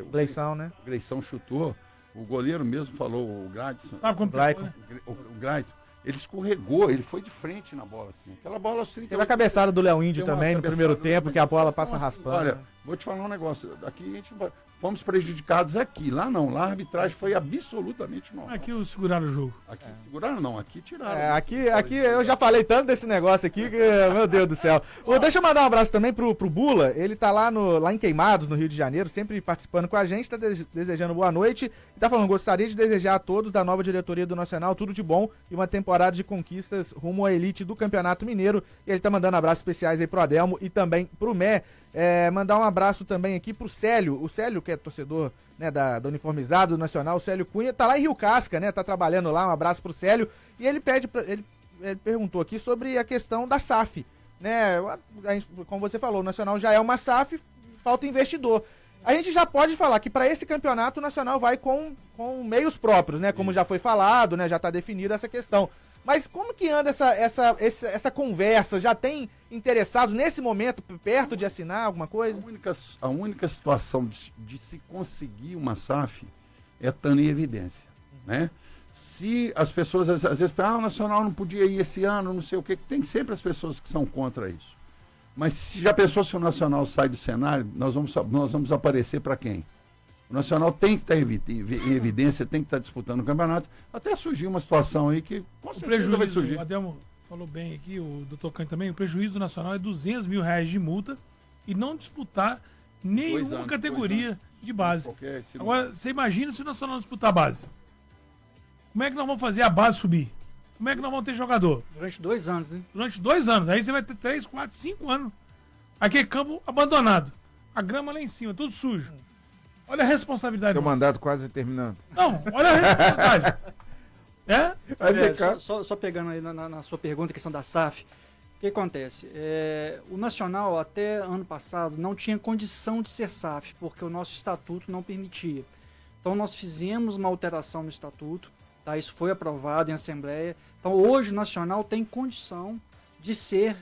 Gleison, né? O Gleison chutou, o goleiro mesmo falou, o Gladson. Sabe como Gleison. né? O Gleison. Ele escorregou, ele foi de frente na bola, assim. Aquela bola aos 38. Teve a cabeçada do Léo Índio Tem uma também no primeiro cabeçada, tempo, que a bola passa assim, raspando. Olha, vou te falar um negócio. Aqui a gente fomos prejudicados aqui. Lá não. Lá a arbitragem foi absolutamente normal. Aqui o seguraram o jogo. Aqui seguraram não, aqui tiraram. Aqui eu já falei tanto desse negócio aqui que, meu Deus do céu. Deixa eu mandar um abraço também pro Bula. Ele tá lá em Queimados, no Rio de Janeiro, sempre participando com a gente, tá desejando boa noite. E tá falando, gostaria de desejar a todos da nova diretoria do Nacional tudo de bom e uma temporada de conquistas rumo à elite do Campeonato Mineiro. E ele tá mandando abraços especiais aí pro Adelmo e também pro Mé. Mandar um abraço também aqui pro Célio. O Célio, que é torcedor, né, da uniformizado do Nacional, o Célio Cunha, tá lá em Rio Casca, né? Tá trabalhando lá. Um abraço pro Célio. E ele ele perguntou aqui sobre a questão da SAF, né? Como você falou, o Nacional já é uma SAF, falta investidor. A gente já pode falar que para esse campeonato o Nacional vai com meios próprios, né? Como já foi falado, né? Já tá definida essa questão. Mas como que anda essa conversa? Já tem interessados nesse momento, perto de assinar alguma coisa? A única situação de se conseguir uma SAF é estando em evidência, né? Se as pessoas às vezes pensam, o Nacional não podia ir esse ano, não sei o que, tem sempre as pessoas que são contra isso. Mas se já pensou se o Nacional sai do cenário, nós vamos aparecer para quem? O Nacional tem que estar em evidência, tem que estar disputando o campeonato, até surgir uma situação aí que com certeza vai surgir. O Adelmo falou bem aqui, o doutor Cândido também, o prejuízo do Nacional é R$200 mil de multa e não disputar nenhuma categoria de base. Agora, você imagina se o Nacional não disputar a base? Como é que nós vamos fazer a base subir? Como é que nós vamos ter jogador? Durante 2 anos, né? Durante 2 anos. Aí você vai ter 3, 4, 5 anos. Aquele campo abandonado. A grama lá em cima, tudo sujo. Olha a responsabilidade. Seu mandato quase terminando. Não, olha a responsabilidade. Só pegando aí na sua pergunta, a questão da SAF. O que acontece? O Nacional, até ano passado, não tinha condição de ser SAF, porque o nosso estatuto não permitia. Então nós fizemos uma alteração no estatuto, tá? Isso foi aprovado em assembleia. Então hoje o Nacional tem condição de se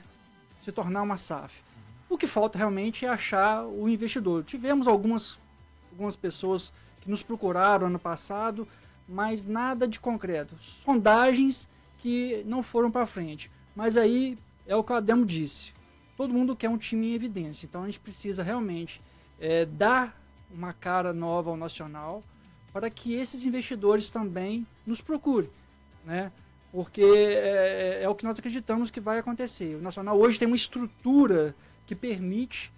tornar uma SAF. O que falta realmente é achar o investidor. Tivemos algumas pessoas que nos procuraram ano passado, mas nada de concreto. Sondagens que não foram para frente. Mas aí é o que o Adelmo disse. Todo mundo quer um time em evidência. Então a gente precisa realmente dar uma cara nova ao Nacional para que esses investidores também nos procurem, né? Porque é o que nós acreditamos que vai acontecer. O Nacional hoje tem uma estrutura que permite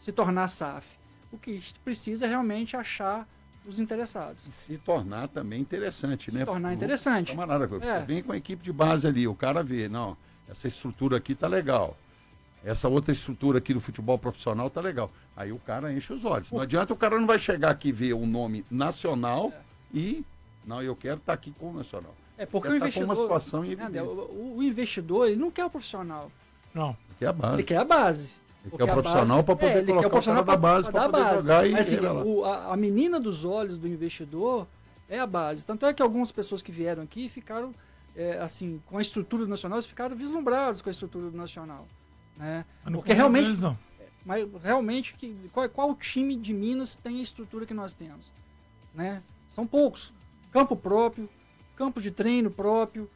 se tornar SAF. O que precisa é realmente achar os interessados. E se tornar também interessante, né? Se tornar interessante. Camarada, você vem com a equipe de base ali, o cara vê, não, essa estrutura aqui tá legal. Essa outra estrutura aqui do futebol profissional tá legal. Aí o cara enche os olhos. Não adianta, o cara não vai chegar aqui e ver o nome nacional e... Não, eu quero estar aqui com o Nacional. Porque o investidor... com uma situação em evidência. O investidor, ele não quer o profissional. Não. Ele quer a base. Ele quer a base. Ele quer o profissional para poder colocar o cara da base para poder jogar e assim, a menina dos olhos do investidor é a base. Tanto é que algumas pessoas que vieram aqui ficaram, assim, com a estrutura do Nacional, eles ficaram vislumbrados com a estrutura do Nacional. Né? Porque realmente, mas realmente qual time de Minas tem a estrutura que nós temos? Né? São poucos. Campo próprio, campo de treino próprio,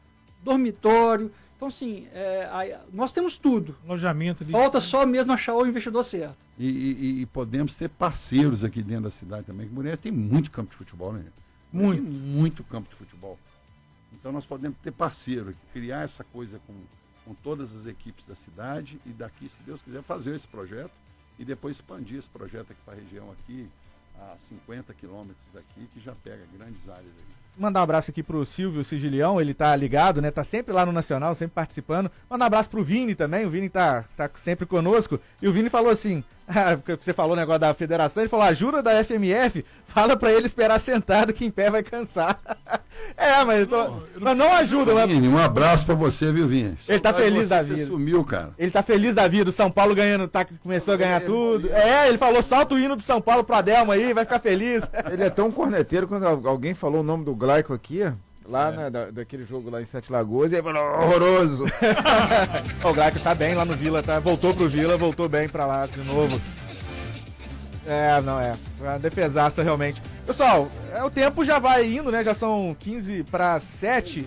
dormitório. Então, assim, nós temos tudo. Alojamento ali. Falta só mesmo achar o investidor certo. E podemos ter parceiros aqui dentro da cidade também. Que Muriel tem muito campo de futebol, né? Muito. Tem muito campo de futebol. Então nós podemos ter parceiro, criar essa coisa com todas as equipes da cidade e daqui, se Deus quiser, fazer esse projeto e depois expandir esse projeto aqui para a região aqui, a 50 quilômetros daqui, que já pega grandes áreas aí. Mandar um abraço aqui pro Silvio Sigilião, ele tá ligado, né? Tá sempre lá no Nacional, sempre participando. Mandar um abraço pro Vini também, o Vini tá sempre conosco. E o Vini falou assim, Porque você falou o negócio da federação, ele falou, ajuda da FMF, fala pra ele esperar sentado que em pé vai cansar. Mas não ajuda. Vini, um abraço pra você, viu, Vinha? Ele tá feliz da vida. Você sumiu, cara. Ele tá feliz da vida, o São Paulo ganhando, começou a ganhar tudo. Ele falou, solta o hino do São Paulo pro Adelmo aí, vai ficar feliz. Ele é tão corneteiro, quando alguém falou o nome do Glaico aqui, lá, né, daquele jogo lá em Sete Lagoas, e ele falou, horroroso. O Glaico tá bem lá no Vila, voltou pro Vila, voltou bem pra lá de novo. Uma defesaça realmente. Pessoal, o tempo já vai indo, né, já são 15:07,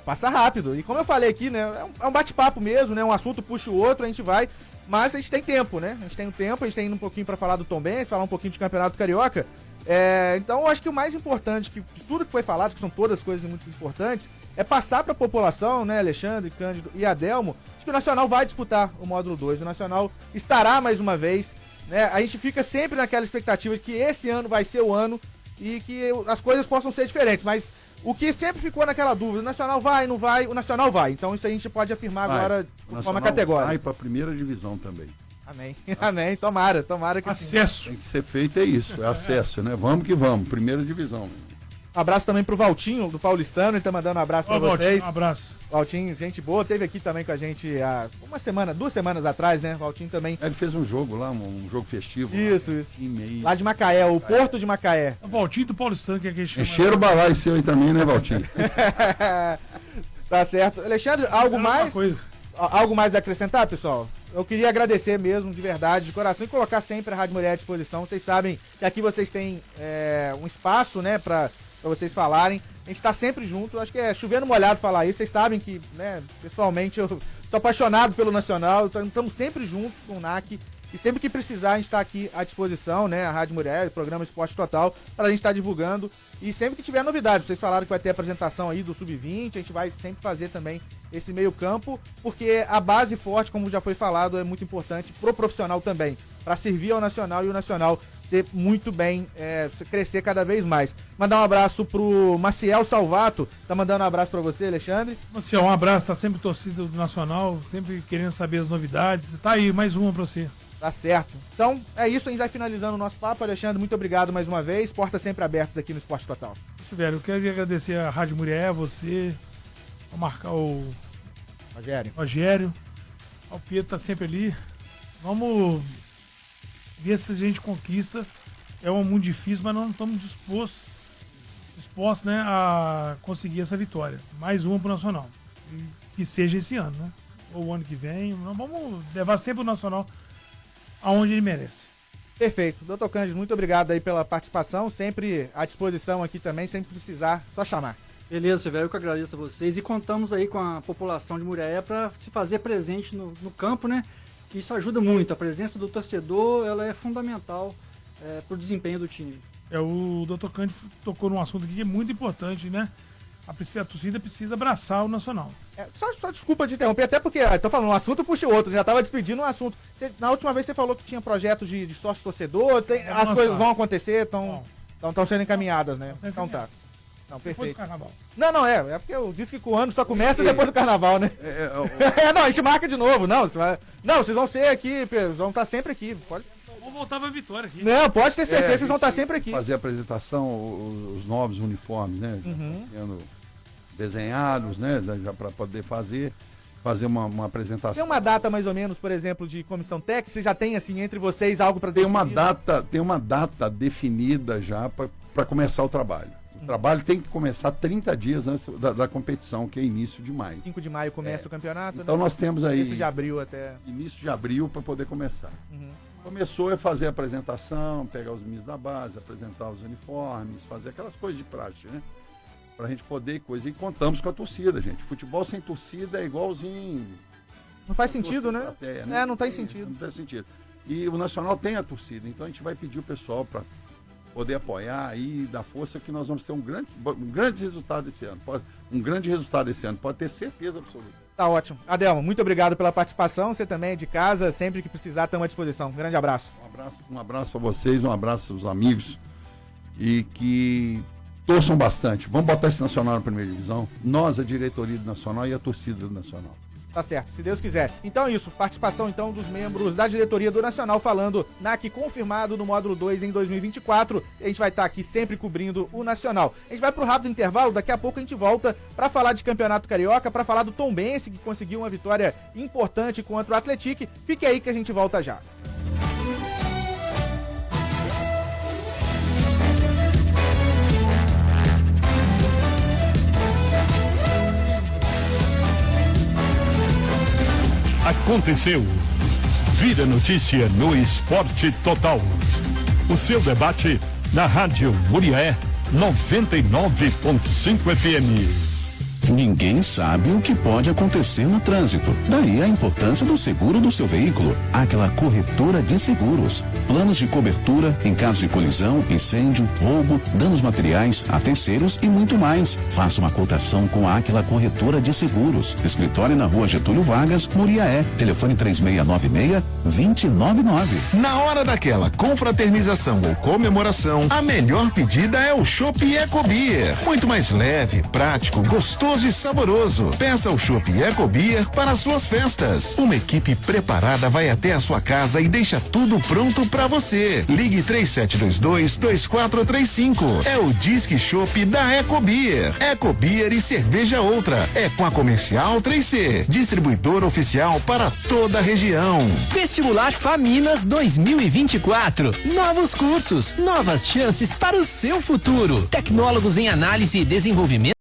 passa rápido. E como eu falei aqui, né, é um bate-papo mesmo, né, um assunto puxa o outro, a gente vai, mas a gente tem tempo, né, a gente tem indo um pouquinho pra falar do Tombense, falar um pouquinho de Campeonato Carioca. Então eu acho que o mais importante, de tudo que foi falado, que são todas coisas muito importantes, é passar para a população, né, Alexandre, Cândido e Adelmo, de que o Nacional vai disputar o módulo 2, o Nacional estará mais uma vez, né, a gente fica sempre naquela expectativa de que esse ano vai ser o ano e que as coisas possam ser diferentes, mas o que sempre ficou naquela dúvida, o Nacional vai, não vai, o Nacional vai, então isso a gente pode afirmar agora de forma categórica. Vai para a primeira divisão também. Amém, amém, tomara que acesso. Sim. Tem que ser feito isso, acesso, né? Vamos que vamos, primeira divisão. Um abraço também pro Valtinho, do Paulistano, ele tá mandando um abraço pra vocês. Valtinho, um abraço. Valtinho, gente boa, teve aqui também com a gente há 2 semanas atrás, né? Valtinho também. Ele fez um jogo lá, um jogo festivo. Isso. Lá de Macaé, o Porto de Macaé. O Valtinho do Paulistano, que é aquele chama. Encheram o balai seu aí também, né, Valtinho? Tá certo. Alexandre, algo mais a acrescentar, pessoal? Eu queria agradecer mesmo, de verdade, de coração, e colocar sempre a Rádio Mulher à disposição. Vocês sabem que aqui vocês têm um espaço, né, pra vocês falarem. A gente tá sempre junto, acho que é chovendo molhado falar isso. Vocês sabem que, né, pessoalmente, eu sou apaixonado pelo Nacional, então estamos sempre juntos com o NAC. E sempre que precisar, a gente está aqui à disposição, né? A Rádio Mulher, o programa Esporte Total, para a gente estar divulgando. E sempre que tiver novidade, vocês falaram que vai ter apresentação aí do Sub-20, a gente vai sempre fazer também esse meio campo, porque a base forte, como já foi falado, é muito importante pro profissional também, para servir ao Nacional e o Nacional ser muito bem, crescer cada vez mais. Mandar um abraço pro Maciel Salvato, tá mandando um abraço para você, Alexandre. Maciel, um abraço, tá sempre torcido do Nacional, sempre querendo saber as novidades. Tá aí, mais uma para você. Tá certo. Então, é isso, a gente vai finalizando o nosso papo. Alexandre, muito obrigado mais uma vez. Portas sempre abertas aqui no Esporte Total. Isso, velho. Eu quero agradecer a Rádio Mulher, você, ao marcar o Rogério, ao Pedro, tá sempre ali. Vamos ver se a gente conquista. É um muito difícil, mas nós não estamos dispostos, né, a conseguir essa vitória. Mais uma pro Nacional. E que seja esse ano, né? Ou o ano que vem. Nós vamos levar sempre o Nacional aonde ele merece. Perfeito. Doutor Cândido, muito obrigado aí pela participação, sempre à disposição aqui também, sempre precisar, só chamar. Beleza, velho, eu que agradeço a vocês e contamos aí com a população de Muriaé para se fazer presente no campo, né? Que isso ajuda muito, a presença do torcedor, ela é fundamental para o desempenho do time. O doutor Cândido tocou num assunto aqui que é muito importante, né? A torcida precisa abraçar o Nacional. Só desculpa te interromper, até porque, tô falando, um assunto puxa o outro, já tava despedindo um assunto. Na última vez você falou que tinha projetos de sócio-torcedor, as coisas vão acontecer, estão sendo encaminhadas, né? Então tá. Não, perfeito. Não, é porque eu disse que o ano só começa depois do Carnaval, né? Não, a gente marca de novo, vocês vão ser aqui, vão estar sempre aqui, pode... Vamos voltar pra Vitória aqui. Não, pode ter certeza, vocês vão estar sempre aqui. Fazer a apresentação, os novos uniformes, né? Sendo desenhados, né? Já para poder fazer uma apresentação. Tem uma data mais ou menos, por exemplo, de comissão técnica? Você já tem, assim, entre vocês algo para definir? Tem uma data definida já para começar o trabalho. O trabalho tem que começar 30 dias antes da competição, que é início de maio. 5 de maio começa o campeonato, então, né? Nós temos aí... Início de abril até... Início de abril para poder começar. Começou a fazer a apresentação, pegar os meninos da base, apresentar os uniformes, fazer aquelas coisas de praxe, né? Pra gente poder coisa. E contamos com a torcida, gente. Futebol sem torcida é igualzinho... Não faz sentido, né? Plateia, né? Não tem sentido. Não tem sentido. E o Nacional tem a torcida, então a gente vai pedir o pessoal para poder apoiar e dar força, que nós vamos ter um grande resultado esse ano. Um grande resultado esse ano, pode ter certeza absoluta. Tá ótimo. Adelmo, muito obrigado pela participação. Você também é de casa, sempre que precisar, estamos à disposição. Um grande abraço. Um abraço para vocês, um abraço aos amigos e que torçam bastante. Vamos botar esse Nacional na primeira divisão. Nós, a diretoria do Nacional e a torcida do Nacional. Tá certo, se Deus quiser. Então é isso, participação então dos membros da diretoria do Nacional falando NAC confirmado no módulo 2 em 2024. A gente vai estar aqui sempre cobrindo o Nacional. A gente vai pro rápido intervalo, daqui a pouco a gente volta para falar de Campeonato Carioca, para falar do Tombense, que conseguiu uma vitória importante contra o Atlético. Fique aí que a gente volta já. Aconteceu. Vira notícia no Esporte Total. O seu debate na Rádio Murié 99.5 FM. Ninguém sabe o que pode acontecer no trânsito. Daí a importância do seguro do seu veículo. Aquela corretora de seguros. Planos de cobertura em caso de colisão, incêndio, roubo, danos materiais a terceiros e muito mais. Faça uma cotação com a Aquila Corretora de Seguros. Escritório na Rua Getúlio Vargas, Muriaé. Telefone 3696-299. Na hora daquela confraternização ou comemoração, a melhor pedida é o Chopp Ecobeer. Muito mais leve, prático, gostoso e saboroso. Peça o Chopp Ecobeer para suas festas. Uma equipe preparada vai até a sua casa e deixa tudo pronto para você. Ligue 3722-2435. É o Disque Chopp da Ecobeer. Ecobeer e cerveja outra. É com a Comercial 3C, distribuidor oficial para toda a região. Vestibular Faminas 2024. Novos cursos, novas chances para o seu futuro. Tecnólogos em análise e desenvolvimento